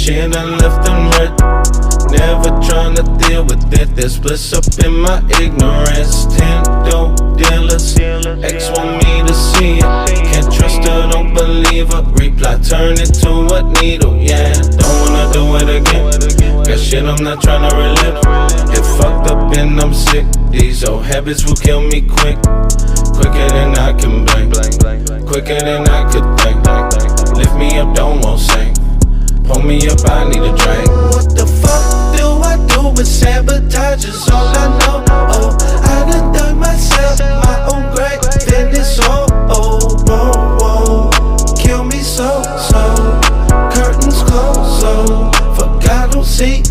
shit I left unread. Never tryna deal with it, there's bliss up in my ignorance. 10 dope dealers, X want me to see it. Can't trust her, don't believe her. Reply, turn it to a needle, yeah. Don't wanna do it again. Got shit I'm not tryna relive. Get fucked up and I'm sick. These old habits will kill me quick. Quicker than I can blink, quicker than I could think. Lift me up, don't want sing. Pull me up, I need a drink. What the fuck do I do with sabotage is all I know. Oh, I done dug myself my own grave, then it's all whoa, whoa. Kill me so, curtains closed, so fuck I don't see